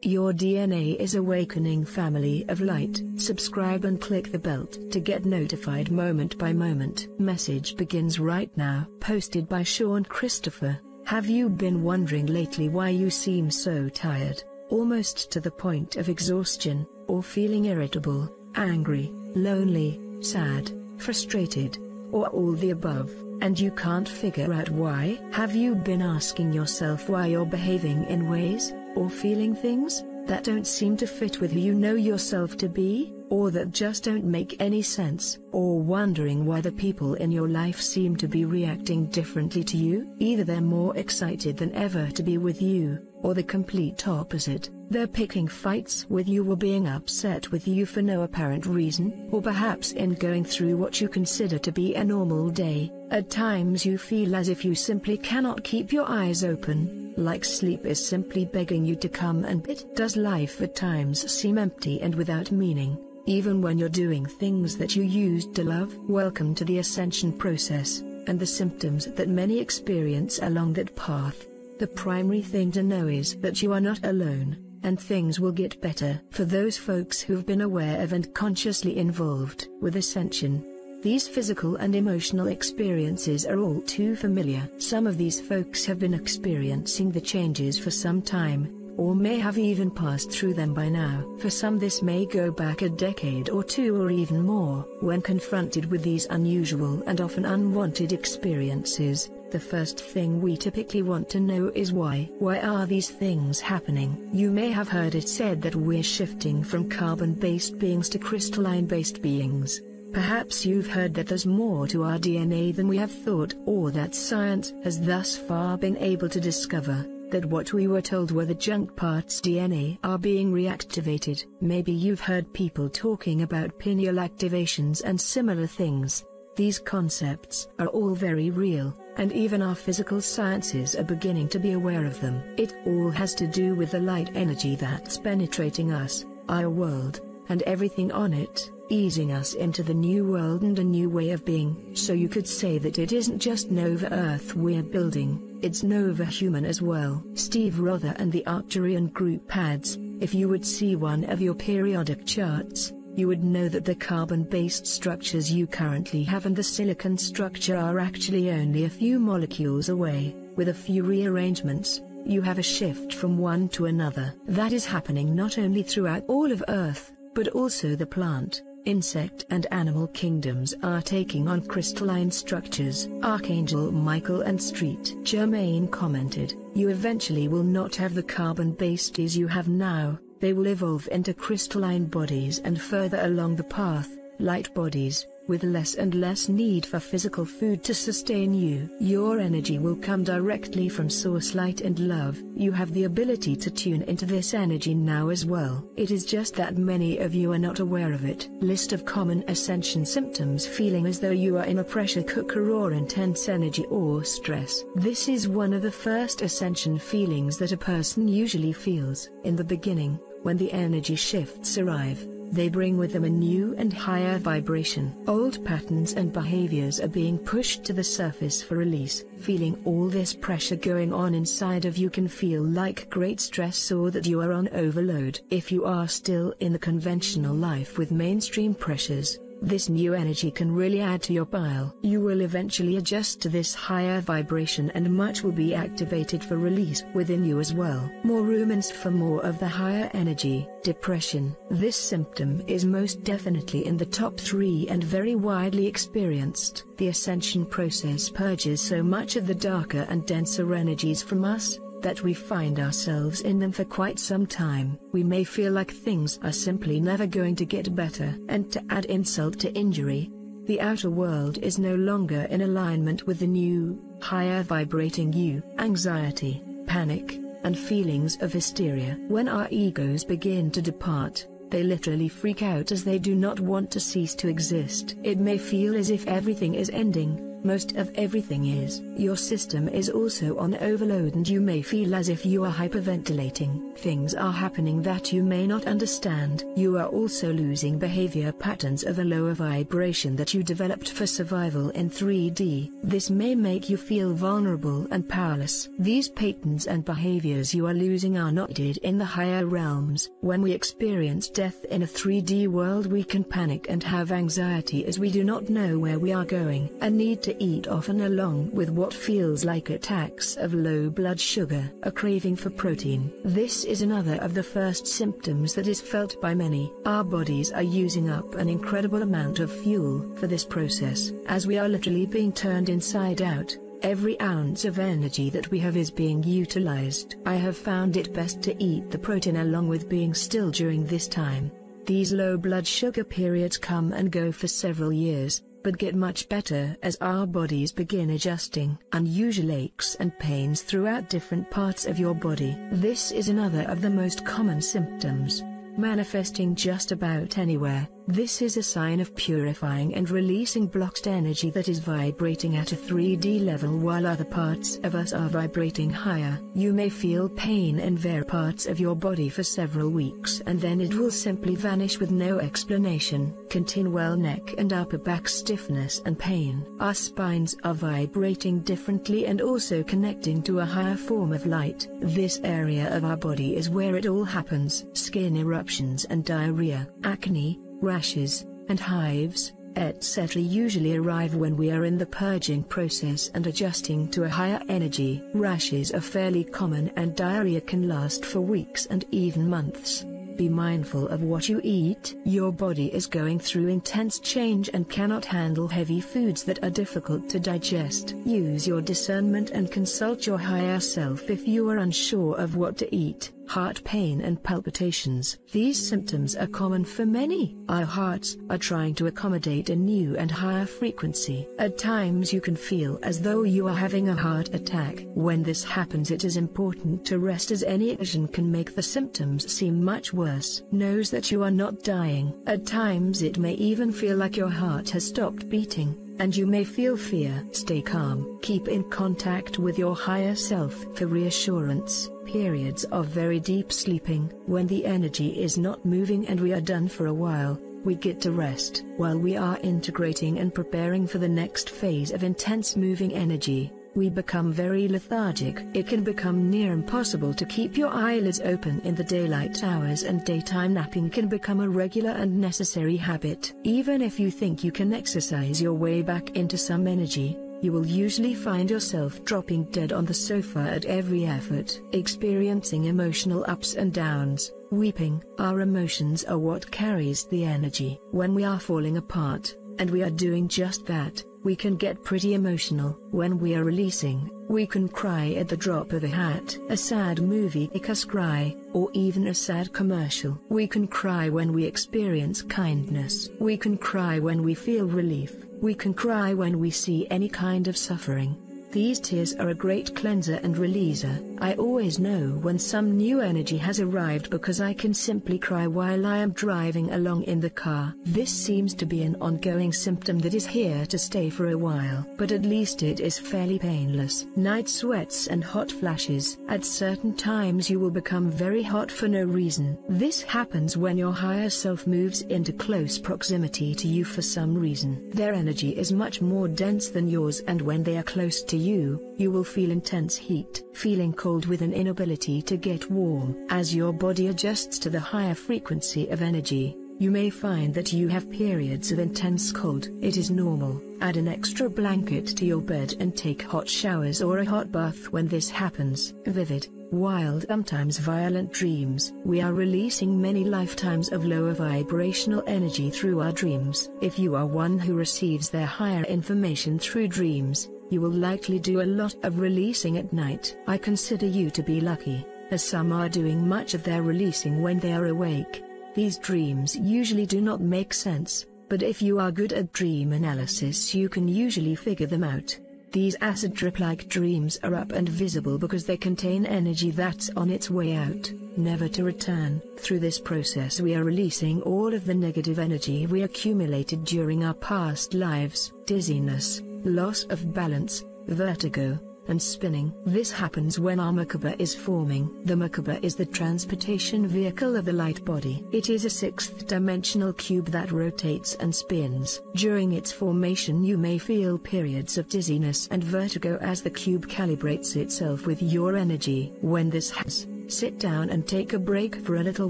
Your DNA is awakening, family of light. Subscribe and click the bell to get notified moment by moment. Message begins right now. Posted by Sean Christopher. Have you been wondering lately why you seem so tired, almost to the point of exhaustion, or feeling irritable, angry, lonely, sad, frustrated, or all the above, and you can't figure out why? Have you been asking yourself why you're behaving in ways, or feeling things, that don't seem to fit with who you know yourself to be, or that just don't make any sense, or wondering why the people in your life seem to be reacting differently to you? Either they're more excited than ever to be with you, or the complete opposite, they're picking fights with you or being upset with you for no apparent reason, or perhaps in going through what you consider to be a normal day, at times you feel as if you simply cannot keep your eyes open, like sleep is simply begging you to come and bid. Does life at times seem empty and without meaning, even when you're doing things that you used to love? Welcome to the ascension process, and the symptoms that many experience along that path. The primary thing to know is that you are not alone, and things will get better. For those folks who've been aware of and consciously involved with ascension, these physical and emotional experiences are all too familiar. Some of these folks have been experiencing the changes for some time, or may have even passed through them by now. For some this may go back a decade or two or even more. When confronted with these unusual and often unwanted experiences, the first thing we typically want to know is why. Why are these things happening? You may have heard it said that we're shifting from carbon-based beings to crystalline-based beings. Perhaps you've heard that there's more to our DNA than we have thought, or that science has thus far been able to discover that what we were told were the junk parts DNA are being reactivated. Maybe you've heard people talking about pineal activations and similar things. These concepts are all very real, and even our physical sciences are beginning to be aware of them. It all has to do with the light energy that's penetrating us, our world, and everything on it, easing us into the new world and a new way of being. So you could say that it isn't just Nova Earth we're building, it's Nova Human as well. Steve Rother and the Arcturian group adds, if you would see one of your periodic charts, you would know that the carbon-based structures you currently have and the silicon structure are actually only a few molecules away. With a few rearrangements, you have a shift from one to another. That is happening not only throughout all of Earth, but also the plant, insect and animal kingdoms are taking on crystalline structures. Archangel Michael and Street Germain commented, you eventually will not have the carbon-based bodies you have now, they will evolve into crystalline bodies and further along the path, light bodies, with less and less need for physical food to sustain you. Your energy will come directly from source light and love. You have the ability to tune into this energy now as well. It is just that many of you are not aware of it. List of common ascension symptoms: feeling as though you are in a pressure cooker or intense energy or stress. This is one of the first ascension feelings that a person usually feels. In the beginning, when the energy shifts arrive, they bring with them a new and higher vibration. Old patterns and behaviors are being pushed to the surface for release. Feeling all this pressure going on inside of you can feel like great stress or that you are on overload. If you are still in the conventional life with mainstream pressures, this new energy can really add to your pile. You will eventually adjust to this higher vibration and much will be activated for release within you as well. More room for more of the higher energy. Depression. This symptom is most definitely in the top 3 and very widely experienced. The ascension process purges so much of the darker and denser energies from us, that we find ourselves in them for quite some time. We may feel like things are simply never going to get better. And to add insult to injury, the outer world is no longer in alignment with the new, higher vibrating you. Anxiety, panic, and feelings of hysteria. When our egos begin to depart, they literally freak out as they do not want to cease to exist. It may feel as if everything is ending, Most of everything is. Your system is also on overload and you may feel as if you are hyperventilating. Things are happening that you may not understand. You are also losing behavior patterns of a lower vibration that you developed for survival in 3D. This may make you feel vulnerable and powerless. These patterns and behaviors you are losing are not needed in the higher realms. When we experience death in a 3D world, we can panic and have anxiety as we do not know where we are going. A need to eat often, along with what feels like attacks of low blood sugar, a craving for protein. This is another of the first symptoms that is felt by many. Our bodies are using up an incredible amount of fuel for this process, as we are literally being turned inside out. Every ounce of energy that we have is being utilized. I have found it best to eat the protein along with being still during this time. These low blood sugar periods come and go for several years, but get much better as our bodies begin adjusting. Unusual aches and pains throughout different parts of your body. This is another of the most common symptoms, manifesting just about anywhere. This is a sign of purifying and releasing blocked energy that is vibrating at a 3D level while other parts of us are vibrating higher. You may feel pain in various parts of your body for several weeks and then it will simply vanish with no explanation. Continual neck and upper back stiffness and pain. Our spines are vibrating differently and also connecting to a higher form of light. This area of our body is where it all happens. Skin eruptions and diarrhea, acne, rashes, and hives, etc. usually arrive when we are in the purging process and adjusting to a higher energy. Rashes are fairly common and diarrhea can last for weeks and even months. Be mindful of what you eat. Your body is going through intense change and cannot handle heavy foods that are difficult to digest. Use your discernment and consult your higher self if you are unsure of what to eat. Heart pain and palpitations. These symptoms are common for many. Our hearts are trying to accommodate a new and higher frequency. At times you can feel as though you are having a heart attack. When this happens, it is important to rest, as any action can make the symptoms seem much worse. Knows that you are not dying. At times it may even feel like your heart has stopped beating, and you may feel fear. Stay calm. Keep in contact with your higher self for reassurance. Periods of very deep sleeping. When the energy is not moving and we are done for a while, we get to rest. While we are integrating and preparing for the next phase of intense moving energy, we become very lethargic. It can become near impossible to keep your eyelids open in the daylight hours, and daytime napping can become a regular and necessary habit. Even if you think you can exercise your way back into some energy, you will usually find yourself dropping dead on the sofa at every effort. Experiencing emotional ups and downs. Weeping. Our emotions are what carries the energy. When we are falling apart, and we are doing just that, we can get pretty emotional. When we are releasing, we can cry at the drop of a hat. A sad movie make us cry, or even a sad commercial. We can cry when we experience kindness. We can cry when we feel relief. We can cry when we see any kind of suffering. These tears are a great cleanser and releaser. I always know when some new energy has arrived because I can simply cry while I am driving along in the car. This seems to be an ongoing symptom that is here to stay for a while, but at least it is fairly painless. Night sweats and hot flashes. At certain times you will become very hot for no reason. This happens when your higher self moves into close proximity to you for some reason. Their energy is much more dense than yours, and when they are close to you, you will feel intense heat, feeling cold with an inability to get warm. As your body adjusts to the higher frequency of energy, you may find that you have periods of intense cold. It is normal. Add an extra blanket to your bed and take hot showers or a hot bath when this happens. Vivid, wild, sometimes violent dreams. We are releasing many lifetimes of lower vibrational energy through our dreams. If you are one who receives their higher information through dreams, you will likely do a lot of releasing at night. I consider you to be lucky, as some are doing much of their releasing when they are awake. These dreams usually do not make sense, but if you are good at dream analysis, you can usually figure them out. These acid drip-like dreams are up and visible because they contain energy that's on its way out, never to return. Through this process we are releasing all of the negative energy we accumulated during our past lives. Dizziness, loss of balance, vertigo, and spinning. This happens when our Merkaba is forming. The Merkaba is the transportation vehicle of the light body. It is a sixth-dimensional cube that rotates and spins. During its formation you may feel periods of dizziness and vertigo as the cube calibrates itself with your energy. When this happens, sit down and take a break for a little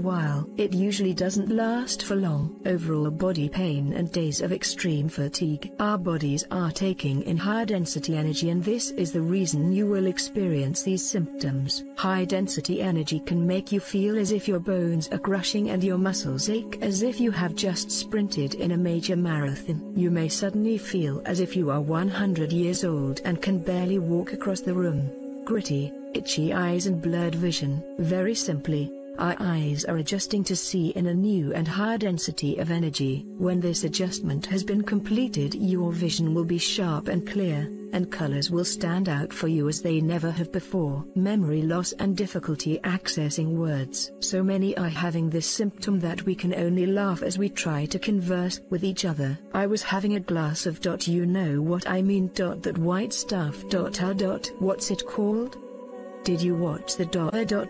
while. It usually doesn't last for long. Overall body pain and days of extreme fatigue. Our bodies are taking in high density energy, and this is the reason you will experience these symptoms. High density energy can make you feel as if your bones are crushing and your muscles ache as if you have just sprinted in a major marathon. You may suddenly feel as if you are 100 years old and can barely walk across the room. Gritty, itchy eyes and blurred vision. Very simply, our eyes are adjusting to see in a new and higher density of energy. When this adjustment has been completed, your vision will be sharp and clear, and colors will stand out for you as they never have before. Memory loss and difficulty accessing words. So many are having this symptom that we can only laugh as we try to converse with each other. I was having a glass of ... you know what I mean ... that white stuff ... how ... what's it called? Did you watch the ...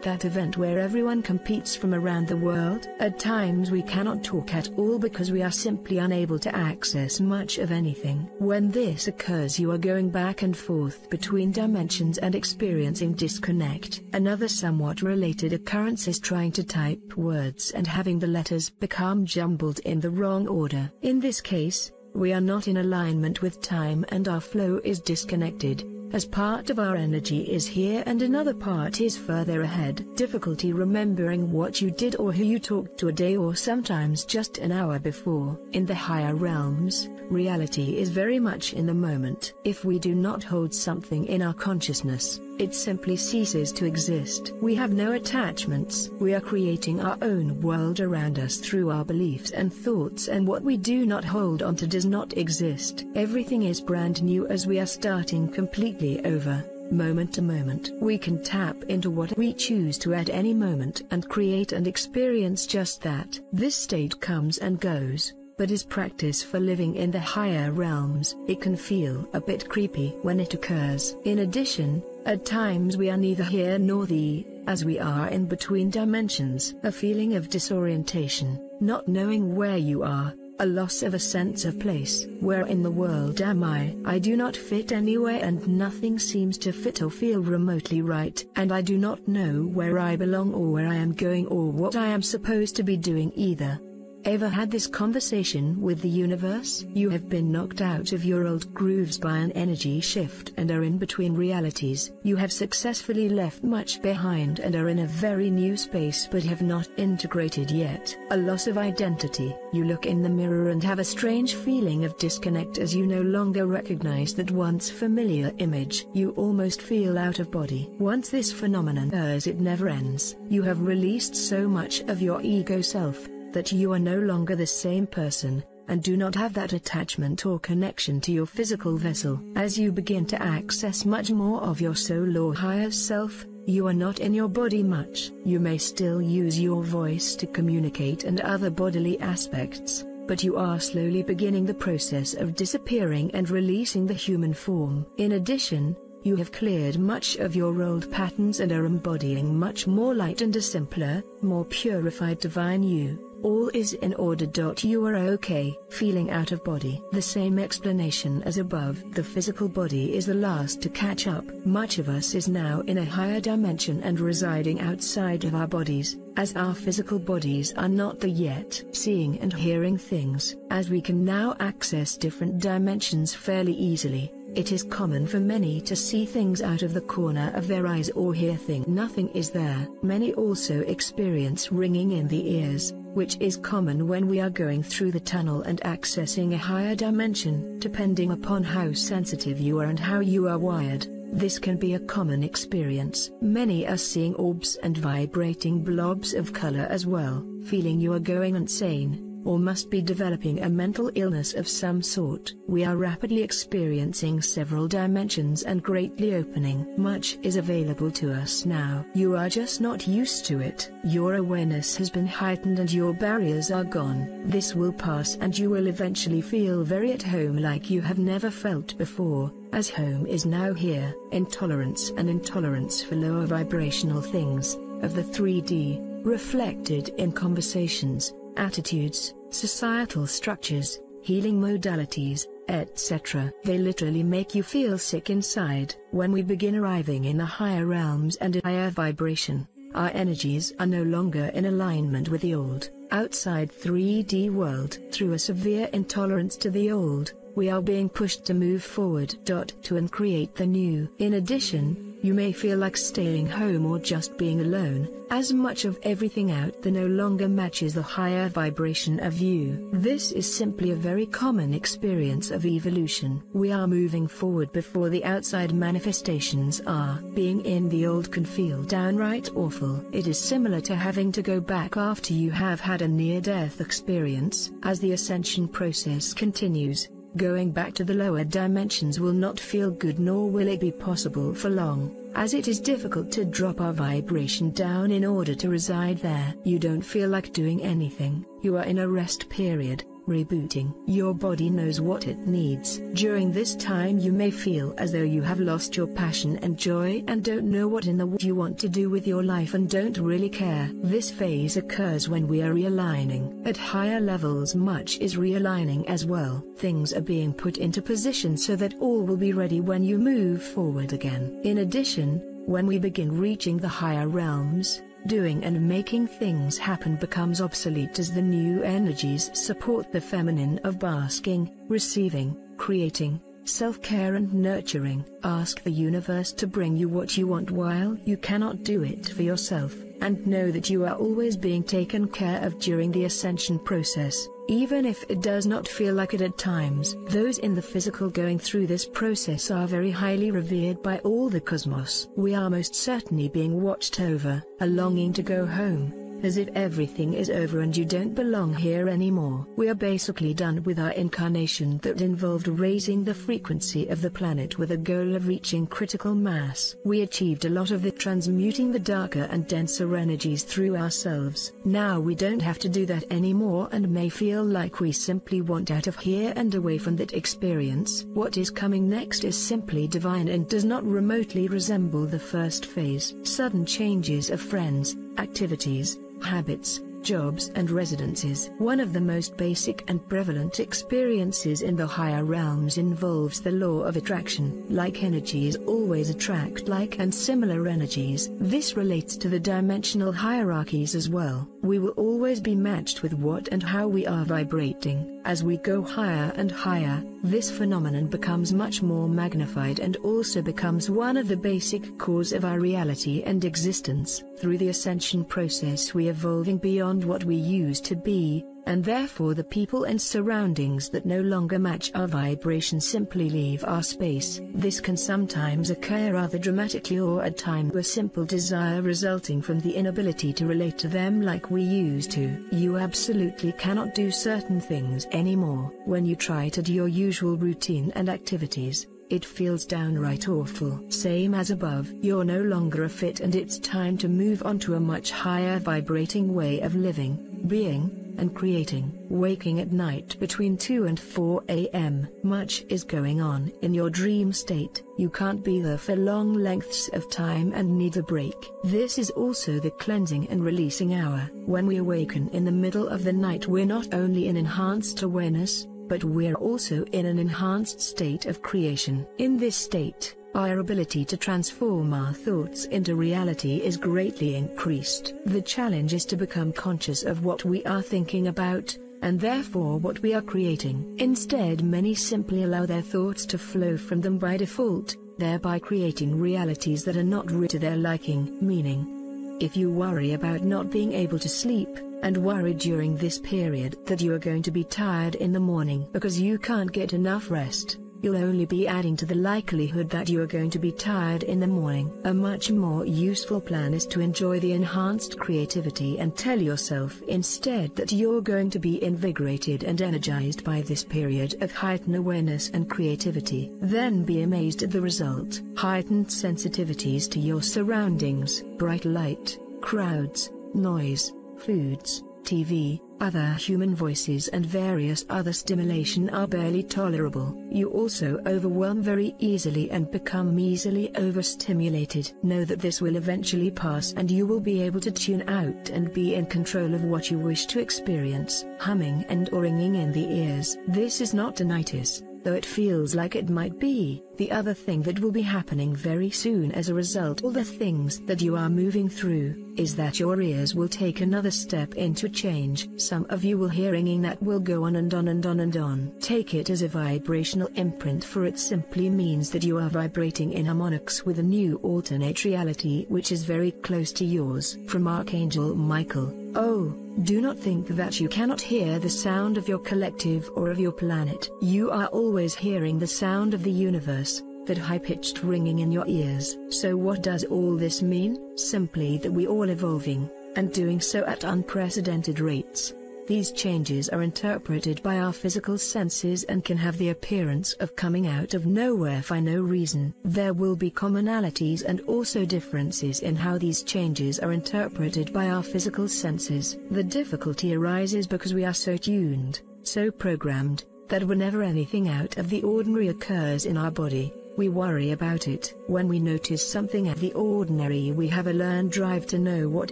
that event where everyone competes from around the world? At times we cannot talk at all because we are simply unable to access much of anything. When this occurs, you are going back and forth between dimensions and experiencing disconnect. Another somewhat related occurrence is trying to type words and having the letters become jumbled in the wrong order. In this case, we are not in alignment with time and our flow is disconnected, as part of our energy is here and another part is further ahead. Difficulty remembering what you did or who you talked to a day or sometimes just an hour before. In the higher realms, reality is very much in the moment. If we do not hold something in our consciousness, it simply ceases to exist. We have no attachments. We are creating our own world around us through our beliefs and thoughts, and what we do not hold onto does not exist. Everything is brand new as we are starting completely over. Moment to moment, we can tap into what we choose to at any moment and create and experience just that. This state comes and goes, but is practice for living in the higher realms. It can feel a bit creepy when it occurs. In addition, at times we are neither here nor there, as we are in between dimensions. A feeling of disorientation, not knowing where you are, a loss of a sense of place. Where in the world am I? I do not fit anywhere and nothing seems to fit or feel remotely right, and I do not know where I belong or where I am going or what I am supposed to be doing either. Ever had this conversation with the universe? You have been knocked out of your old grooves by an energy shift and are in between realities. You have successfully left much behind and are in a very new space but have not integrated yet. A loss of identity. You look in the mirror and have a strange feeling of disconnect as you no longer recognize that once familiar image. You almost feel out of body. Once this phenomenon occurs, it never ends. You have released so much of your ego self that you are no longer the same person, and do not have that attachment or connection to your physical vessel. As you begin to access much more of your soul or higher self, you are not in your body much. You may still use your voice to communicate and other bodily aspects, but you are slowly beginning the process of disappearing and releasing the human form. In addition, you have cleared much of your old patterns and are embodying much more light and a simpler, more purified divine you. All is in order. You are okay. Feeling out of body. The same explanation as above. The physical body is the last to catch up. Much of us is now in a higher dimension and residing outside of our bodies, as our physical bodies are not there yet. Seeing and hearing things. As we can now access different dimensions fairly easily, it is common for many to see things out of the corner of their eyes or hear things nothing is there. Many also experience ringing in the ears, which is common when we are going through the tunnel and accessing a higher dimension. Depending upon how sensitive you are and how you are wired, this can be a common experience. Many are seeing orbs and vibrating blobs of color as well. Feeling you are going insane. or must be developing a mental illness of some sort. We are rapidly experiencing several dimensions and greatly opening. Much is available to us now. You are just not used to it. Your awareness has been heightened and your barriers are gone. This will pass and you will eventually feel very at home, like you have never felt before, as home is now here. Intolerance and intolerance for lower vibrational things, of the 3D, reflected in conversations, attitudes, societal structures, healing modalities, etc. They literally make you feel sick inside. When we begin arriving in the higher realms and a higher vibration, our energies are no longer in alignment with the old, outside 3D world. Through a severe intolerance to the old, we are being pushed to move forward to and create the new. In addition, you may feel like staying home or just being alone, as much of everything out there no longer matches the higher vibration of you. This is simply a very common experience of evolution. We are moving forward before the outside manifestations are. Being in the old can feel downright awful. It is similar to having to go back after you have had a near-death experience. As the ascension process continues, going back to the lower dimensions will not feel good, nor will it be possible for long, as it is difficult to drop our vibration down in order to reside there. You don't feel like doing anything. You are in a rest period, rebooting. Your body knows what it needs. During this time you may feel as though you have lost your passion and joy and don't know what in the world you want to do with your life and don't really care. This phase occurs when we are realigning. At higher levels much is realigning as well. Things are being put into position so that all will be ready when you move forward again. In addition, when we begin reaching the higher realms, doing and making things happen becomes obsolete as the new energies support the feminine of basking, receiving, creating, self-care and nurturing. Ask the universe to bring you what you want while you cannot do it for yourself, and know that you are always being taken care of during the ascension process, even if it does not feel like it at times. Those in the physical going through this process are very highly revered by all the cosmos. We are most certainly being watched over. A longing to go home, as if everything is over and you don't belong here anymore. We are basically done with our incarnation that involved raising the frequency of the planet with a goal of reaching critical mass. We achieved a lot of it, transmuting the darker and denser energies through ourselves. Now we don't have to do that anymore and may feel like we simply want out of here and away from that experience. What is coming next is simply divine and does not remotely resemble the first phase. Sudden changes of friends, activities, habits, jobs and residences. One of the most basic and prevalent experiences in the higher realms involves the law of attraction. Like energies always attract like and similar energies. This relates to the dimensional hierarchies as well. We will always be matched with what and how we are vibrating. As we go higher and higher, this phenomenon becomes much more magnified and also becomes one of the basic cause of our reality and existence. Through the ascension process we are evolving beyond what we used to be, and therefore the people and surroundings that no longer match our vibration simply leave our space. This can sometimes occur rather dramatically or at times a simple desire resulting from the inability to relate to them like we used to. You absolutely cannot do certain things anymore. When you try to do your usual routine and activities, it feels downright awful. Same as above, you're no longer a fit and it's time to move on to a much higher vibrating way of living, being, and creating. Waking at night between 2 and 4 a.m. Much is going on in your dream state. You can't be there for long lengths of time and need a break. This is also the cleansing and releasing hour. When we awaken in the middle of the night, we're not only in enhanced awareness, but we're also in an enhanced state of creation. In this state, our ability to transform our thoughts into reality is greatly increased. The challenge is to become conscious of what we are thinking about, and therefore what we are creating. Instead, many simply allow their thoughts to flow from them by default, thereby creating realities that are not to their liking. Meaning, if you worry about not being able to sleep, and worry during this period that you are going to be tired in the morning because you can't get enough rest, you'll only be adding to the likelihood that you are going to be tired in the morning. A much more useful plan is to enjoy the enhanced creativity and tell yourself instead that you're going to be invigorated and energized by this period of heightened awareness and creativity. Then be amazed at the result. Heightened sensitivities to your surroundings, bright light, crowds, noise, foods, TV, other human voices and various other stimulation are barely tolerable. You also overwhelm very easily and become easily overstimulated. Know that this will eventually pass and you will be able to tune out and be in control of what you wish to experience. Humming and or ringing in the ears. This is not tinnitus, though it feels like it might be. The other thing that will be happening very soon as a result of all the things that you are moving through, is that your ears will take another step into change. Some of you will hear ringing that will go on and on and on and on. Take it as a vibrational imprint, for it simply means that you are vibrating in harmonics with a new alternate reality which is very close to yours. From Archangel Michael. Oh, do not think that you cannot hear the sound of your collective or of your planet. You are always hearing the sound of the universe, that high-pitched ringing in your ears. So what does all this mean? Simply that we all evolving, and doing so at unprecedented rates. These changes are interpreted by our physical senses and can have the appearance of coming out of nowhere for no reason. There will be commonalities and also differences in how these changes are interpreted by our physical senses. The difficulty arises because we are so tuned, so programmed, that whenever anything out of the ordinary occurs in our body, we worry about it. When we notice something out of the ordinary, we have a learned drive to know what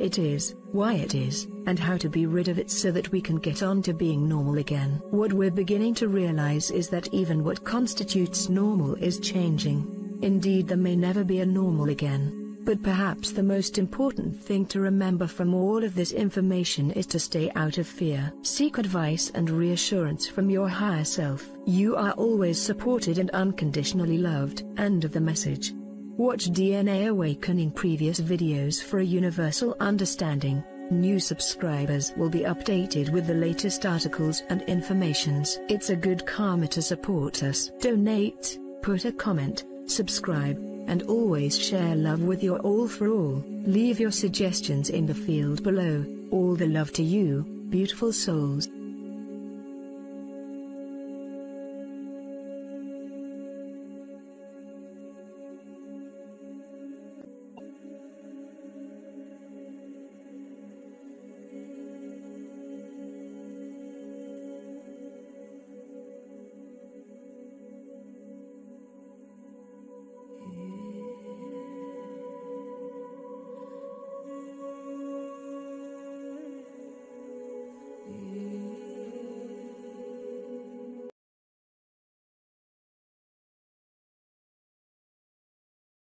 it is, why it is, and how to be rid of it so that we can get on to being normal again. What we're beginning to realize is that even what constitutes normal is changing. Indeed, there may never be a normal again. But perhaps the most important thing to remember from all of this information is to stay out of fear. Seek advice and reassurance from your higher self. You are always supported and unconditionally loved. End of the message. Watch DNA Awakening previous videos for a universal understanding. New subscribers will be updated with the latest articles and informations. It's a good karma to support us. Donate, put a comment, subscribe, and always share love with your all for all. Leave your suggestions in the field below. All the love to you, beautiful souls.